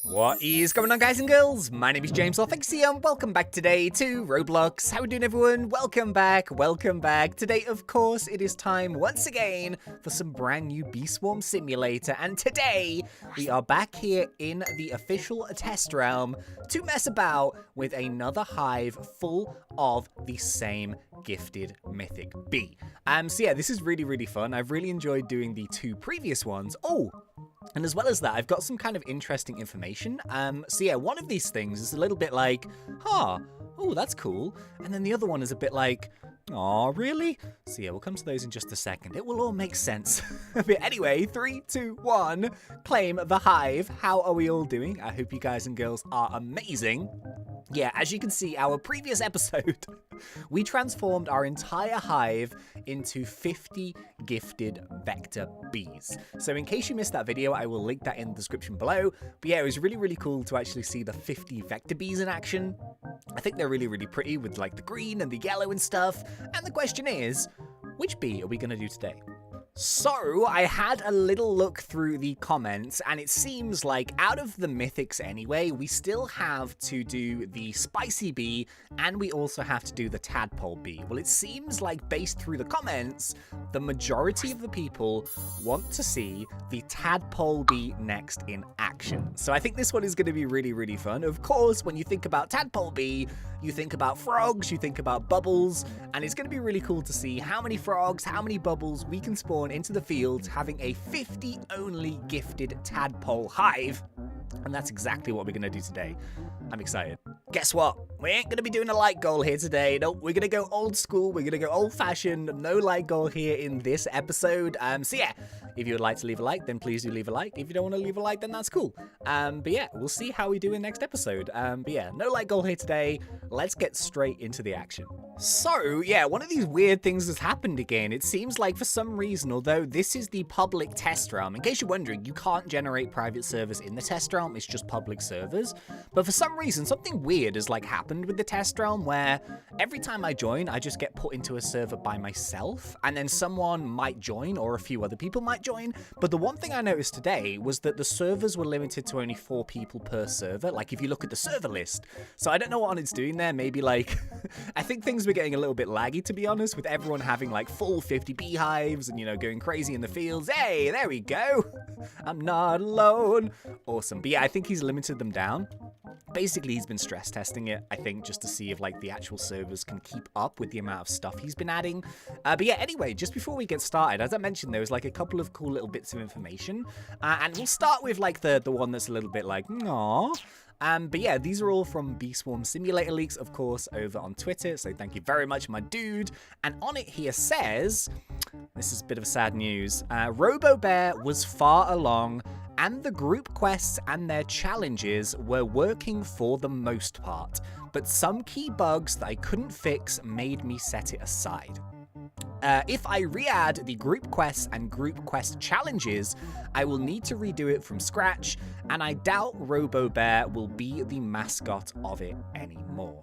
What is going on, guys and girls? My name is James ThnxCya and welcome back today to Roblox. How are we doing, everyone? Welcome back, welcome back. Today, of course, it is time once again for some brand new Bee Swarm Simulator, and today we are back here in the official test realm to mess about with another hive full of the same gifted mythic bee. So yeah, this is really fun. I've really enjoyed doing the two previous ones. And as well as that, I've got some kind of interesting information. So yeah, one of these things is a little bit like, oh, that's cool. And then the other one is a bit like, oh, really? So yeah, we'll come to those in just a second. It will all make sense. But anyway, 3, 2, 1, claim the hive. How are we all doing? I hope you guys and girls are amazing. Yeah, as you can see, our previous episode, we transformed our entire hive into 50 gifted vector bees. So in case you missed that video, I will link that in the description below. But yeah, it was really cool to actually see the 50 vector bees in action. I think they're really pretty with like the green and the yellow and stuff. And the question is, which bee are we going to do today? So, I had a little look through the comments, and it seems like out of the mythics anyway, we still have to do the spicy bee, and we also have to do the tadpole bee. Well, it seems like based through the comments, the majority of the people want to see the tadpole bee next in action. So I think this one is going to be really fun. Of course, when you think about tadpole bee, you think about frogs, you think about bubbles, and it's going to be really cool to see how many frogs, how many bubbles we can spawn into the field having a 50 only gifted tadpole hive. And that's exactly what we're going to do today. I'm excited. Guess what? We ain't going to be doing a light goal here today. Nope, we're going to go old school. We're going to go old fashioned. No light goal here in this episode. So yeah, if you would like to leave a like, then please do leave a like. If you don't want to leave a like, then that's cool. But yeah, we'll see how we do in next episode. But yeah, no light goal here today. Let's get straight into the action. So yeah, one of these weird things has happened again. It seems like for some reason, although this is the public test realm, in case you're wondering, you can't generate private servers in the test realm. It's just public servers. But for some reason, something weird has like happened with the test realm where every time I join, I just get put into a server by myself, and then someone might join or a few other people might join. But the one thing I noticed today was that the servers were limited to only 4 people per server. Like if you look at the server list. So I don't know what it's doing there. Maybe like, I think things were getting a little bit laggy, to be honest, with everyone having like full 50 beehives and, you know, going crazy in the fields. Hey, there we go. I'm not alone. Awesome. But yeah, I think he's limited them down. Basically, he's been stress testing it, I think, just to see if like the actual servers can keep up with the amount of stuff he's been adding. But yeah, anyway, just before we get started, as I mentioned, there was like a couple of cool little bits of information. And we'll start with like the one that's a little bit like, aww. But yeah, these are all from Bee Swarm Simulator Leaks, of course, over on Twitter. So thank you very much, my dude. And on it here says, this is a bit of sad news. RoboBear was far along, and the group quests and their challenges were working for the most part. But some key bugs that I couldn't fix made me set it aside. If I re-add the group quests and group quest challenges, I will need to redo it from scratch, and I doubt RoboBear will be the mascot of it anymore.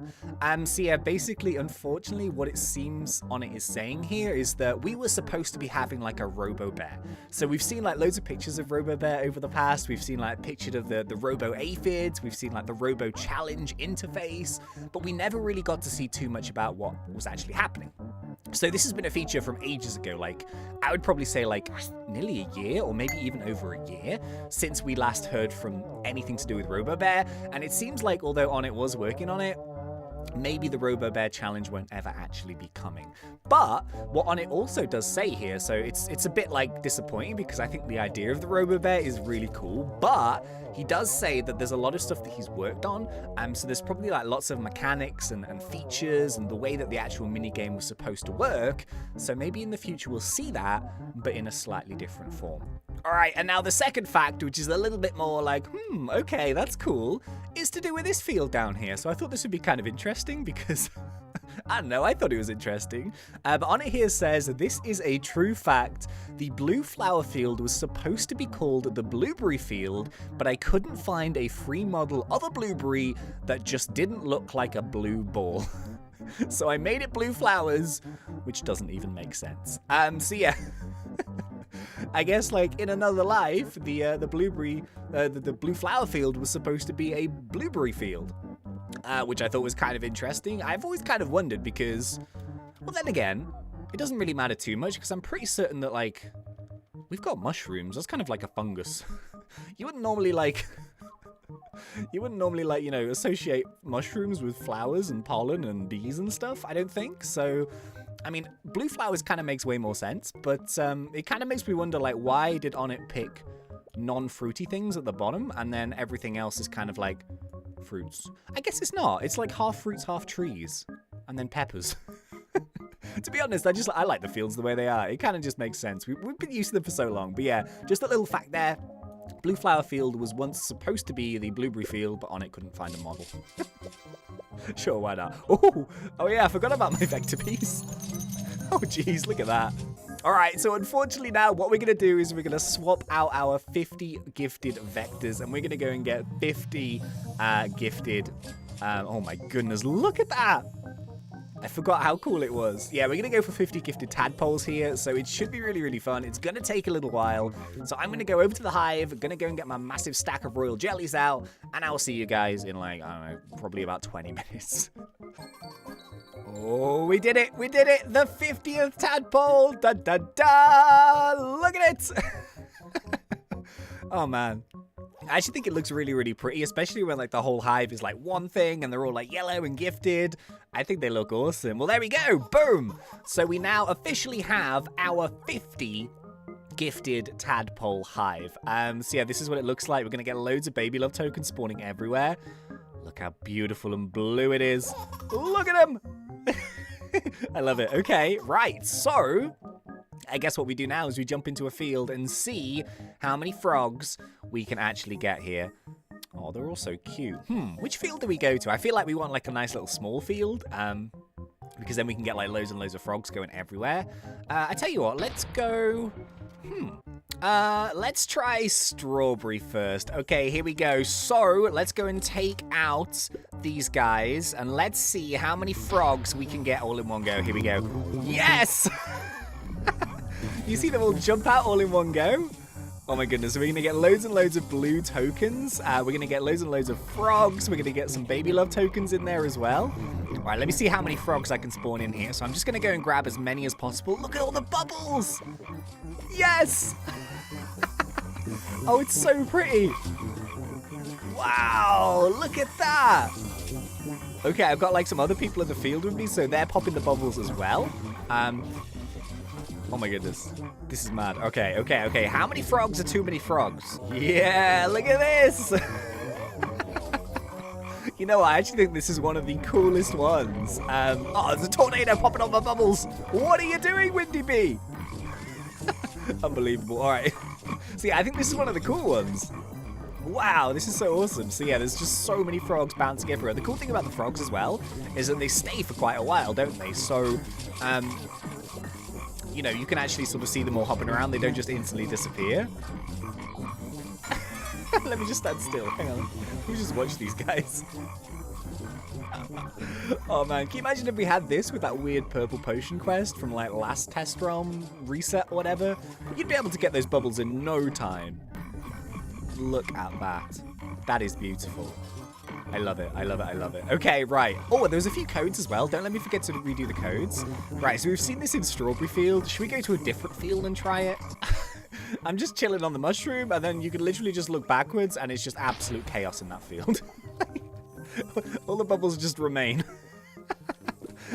So yeah, basically, unfortunately, what it seems on it is saying here is that we were supposed to be having like a RoboBear. So we've seen like loads of pictures of RoboBear over the past. We've seen like pictures of the Robo aphids. We've seen like the Robo challenge interface, but we never really got to see too much about what was actually happening. So this has been a feature from ages ago, like I would probably say like nearly a year or maybe even over a year since we last heard from anything to do with RoboBear, and it seems like although On It was working on it, maybe the RoboBear challenge won't ever actually be coming. But what On It also does say here, so it's a bit like disappointing because I think the idea of the RoboBear is really cool, but he does say that there's a lot of stuff that he's worked on, so there's probably like lots of mechanics and features and the way that the actual minigame was supposed to work, so maybe in the future we'll see that, but in a slightly different form. Alright, and now the second fact, which is a little bit more like, okay, that's cool, is to do with this field down here. So I thought this would be kind of interesting because, I don't know, I thought it was interesting. But on it here says, this is a true fact. The blue flower field was supposed to be called the blueberry field, but I couldn't find a free model of a blueberry that just didn't look like a blue ball. So I made it blue flowers, which doesn't even make sense. So yeah. I guess, like, in another life, the blueberry, the blue flower field was supposed to be a blueberry field, which I thought was kind of interesting. I've always kind of wondered because, well, then again, it doesn't really matter too much because I'm pretty certain that, like, we've got mushrooms. That's kind of like a fungus. You wouldn't normally, like, you know, associate mushrooms with flowers and pollen and bees and stuff, I don't think. So, I mean, blue flowers kind of makes way more sense, but it kind of makes me wonder, like, why did Onnit pick non-fruity things at the bottom and then everything else is kind of like fruits? I guess it's not. It's like half fruits, half trees, and then peppers. To be honest, I like the fields the way they are. It kind of just makes sense. We've been used to them for so long. But yeah, just a little fact there. Blue flower field was once supposed to be the blueberry field, but Onnit couldn't find a model. Sure, why not? Oh yeah, I forgot about my vector piece. Oh jeez, look at that. All right, so unfortunately now what we're going to do is we're going to swap out our 50 gifted vectors and we're going to go and get 50 gifted. Oh my goodness, look at that. I forgot how cool it was. Yeah, we're going to go for 50 gifted tadpoles here, so it should be really, really fun. It's going to take a little while. So I'm going to go over to the hive, going to go and get my massive stack of royal jellies out, and I'll see you guys in, like, I don't know, probably about 20 minutes. Oh, we did it. We did it. The 50th tadpole. Da, da, da. Look at it. Oh, man. I actually think it looks really, really pretty, especially when, like, the whole hive is, like, one thing and they're all, like, yellow and gifted. I think they look awesome. Well, there we go. Boom. So we now officially have our 50 gifted tadpole hive. So, yeah, this is what it looks like. We're going to get loads of baby love tokens spawning everywhere. Look how beautiful and blue it is. Look at them. I love it. Okay, right. So I guess what we do now is we jump into a field and see how many frogs we can actually get here. Oh, they're all so cute. Which field do we go to? I feel like we want like a nice little small field, because then we can get like loads and loads of frogs going everywhere. I tell you what, let's go... let's try strawberry first. Okay, here we go. So, let's go and take out these guys, and let's see how many frogs we can get all in one go. Here we go. Yes! You see them all jump out all in one go? Oh my goodness, we're going to get loads and loads of blue tokens. We're going to get loads and loads of frogs. We're going to get some baby love tokens in there as well. All right, let me see how many frogs I can spawn in here. So I'm just going to go and grab as many as possible. Look at all the bubbles. Yes. Oh, it's so pretty. Wow, look at that. Okay, I've got like some other people in the field with me, so they're popping the bubbles as well. Oh my goodness. This is mad. Okay. How many frogs are too many frogs? Yeah, look at this. You know what? I actually think this is one of the coolest ones. Oh, there's a tornado popping on my bubbles. What are you doing, Windy Bee? Unbelievable. All right. So yeah, I think this is one of the cool ones. Wow, this is so awesome. So yeah, there's just so many frogs bouncing everywhere. The cool thing about the frogs as well is that they stay for quite a while, don't they? So, you know, you can actually sort of see them all hopping around. They don't just instantly disappear. Let me just stand still. Hang on. Let me just watch these guys. Oh man, can you imagine if we had this with that weird purple potion quest from like last test realm reset or whatever? You'd be able to get those bubbles in no time. Look at that. That is beautiful. I love it. I love it. I love it. Okay, right. Oh, there's a few codes as well. Don't let me forget to redo the codes. Right, so we've seen this in Strawberry Field. Should we go to a different field and try it? I'm just chilling on the mushroom, and then you can literally just look backwards, and it's just absolute chaos in that field. All the bubbles just remain.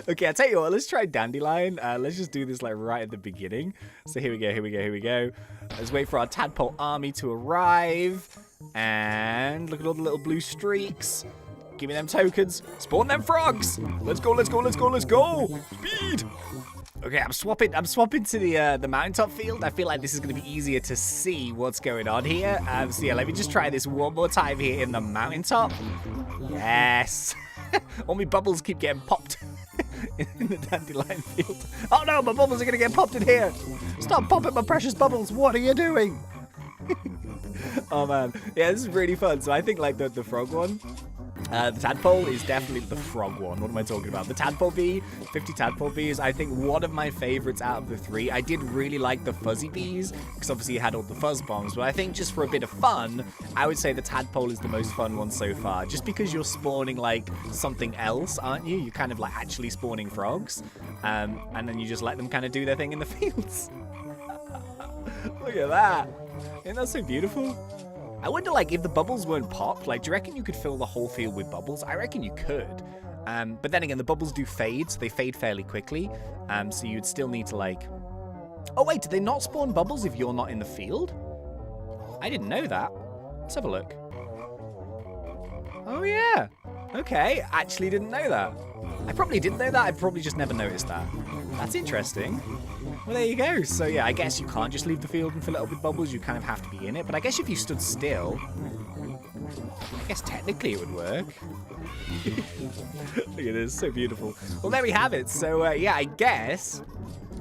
Okay, I'll tell you what, let's try Dandelion. Let's just do this like right at the beginning. So here we go. Let's wait for our tadpole army to arrive. And look at all the little blue streaks. Give me them tokens. Spawn them frogs. Let's go. Speed. Okay, I'm swapping to the mountaintop field. I feel like this is going to be easier to see what's going on here. So yeah, let me just try this one more time here in the mountaintop. Yes. All my bubbles keep getting popped in the dandelion field. Oh no, my bubbles are going to get popped in here. Stop popping my precious bubbles. What are you doing? Oh man. Yeah, this is really fun. So I think like the frog one The tadpole is definitely the frog one. What am I talking about? The tadpole bee, 50 tadpole bees, I think one of my favorites out of the 3. I did really like the fuzzy bees, because obviously you had all the fuzz bombs, but I think just for a bit of fun, I would say the tadpole is the most fun one so far. Just because you're spawning like something else, aren't you? You're kind of like actually spawning frogs, and then you just let them kind of do their thing in the fields. Look at that. Isn't that so beautiful? I wonder, like, if the bubbles weren't popped, like, do you reckon you could fill the whole field with bubbles? I reckon you could. But then again, the bubbles do fade, so they fade fairly quickly. So you'd still need to, like... Oh, wait, do they not spawn bubbles if you're not in the field? I didn't know that. Let's have a look. Oh, yeah. Okay, actually didn't know that. I probably didn't know that. I probably just never noticed that. That's interesting. Well, there you go. So, yeah, I guess you can't just leave the field and fill it up with bubbles. You kind of have to be in it. But I guess if you stood still, I guess technically it would work. Look at this. So beautiful. Well, there we have it. So, yeah, I guess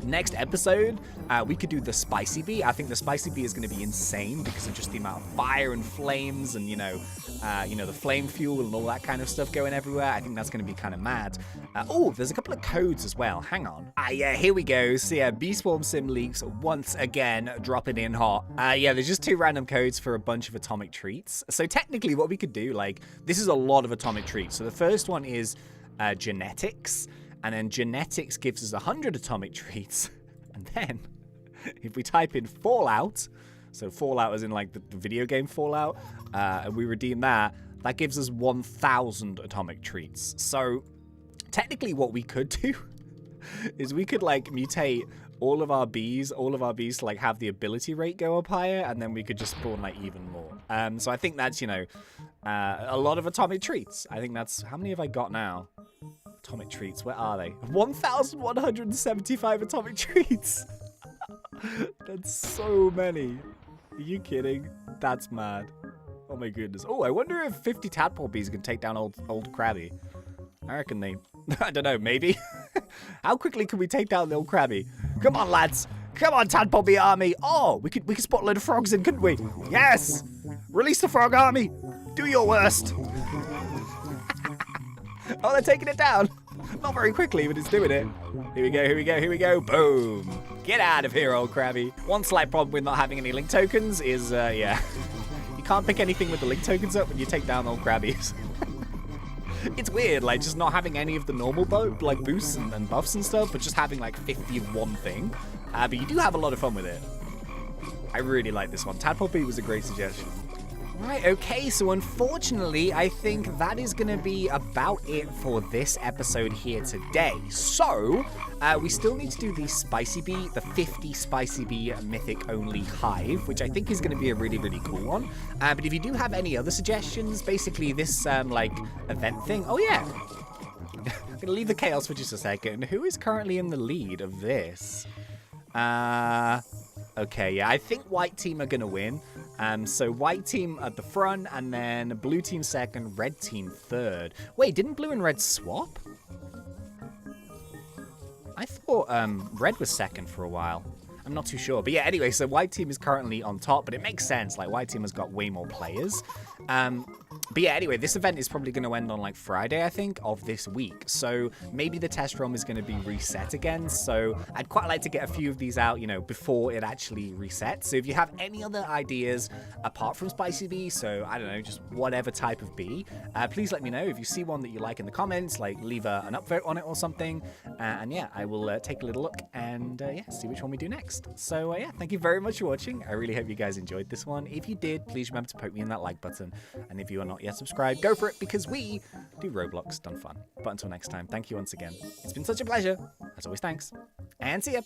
next episode, we could do the spicy bee. I think the spicy bee is going to be insane because of just the amount of fire and flames and, you know, the flame fuel and all that kind of stuff going everywhere. I think that's going to be kind of mad. Oh, there's a couple of codes as well. Hang on. Yeah, here we go. So yeah, Bee Swarm Sim leaks once again, dropping in hot. Yeah, there's just 2 random codes for a bunch of atomic treats. So technically what we could do, like, this is a lot of atomic treats. So the first one is genetics. And then genetics gives us 100 atomic treats. And then if we type in Fallout, so Fallout as in like the video game Fallout, and we redeem that, that gives us 1,000 atomic treats. So technically what we could do is we could like mutate all of our bees to like have the ability rate go up higher, and then we could just spawn like even more. So I think that's, you know, a lot of atomic treats. I think that's, how many have I got now? Atomic treats, where are they? 1,175 atomic treats. That's so many. Are you kidding? That's mad. Oh my goodness. Oh, I wonder if 50 tadpole bees can take down old Krabby. I reckon they... I don't know, maybe? How quickly can we take down the old Krabby? Come on, lads. Come on, tadpole bee army. Oh, we could spot a load of frogs in, couldn't we? Yes! Release the frog army. Do your worst. Oh, they're taking it down. Not very quickly, but it's doing it. Here we go, here we go, here we go. Boom. Get out of here, old Krabby. One slight problem with not having any link tokens is, yeah. You can't pick anything with the link tokens up when you take down old Krabbies. It's weird, like, just not having any of the normal boosts and buffs and stuff, but just having, like, 50 of one thing. But you do have a lot of fun with it. I really like this one. Tadpole bee was a great suggestion. Right, okay, so unfortunately, I think that is going to be about it for this episode here today. So, we still need to do the Spicy Bee, the 50 Spicy Bee Mythic Only Hive, which I think is going to be a really, really cool one. But if you do have any other suggestions, basically this, like, event thing. Oh, yeah. I'm going to leave the chaos for just a second. Who is currently in the lead of this? Okay, yeah, I think white team are going to win. So white team at the front, and then blue team second, red team third. Wait, didn't blue and red swap? I thought red was second for a while. I'm not too sure. But yeah, anyway, so white team is currently on top, but it makes sense. Like, white team has got way more players. But yeah, anyway, this event is probably going to end on, like, Friday, I think, of this week. So maybe the test ROM is going to be reset again. So I'd quite like to get a few of these out, you know, before it actually resets. So if you have any other ideas apart from Spicy Bee, so, I don't know, just whatever type of bee, please let me know. If you see one that you like in the comments, like, leave an upvote on it or something. And yeah, I will take a little look and, yeah, see which one we do next. So, yeah, thank you very much for watching. I really hope you guys enjoyed this one. If you did, please remember to poke me in that like button. And if you are not yet subscribed, go for it, because we do Roblox done fun. But until next time, thank you once again. It's been such a pleasure. As always, thanks. And see ya.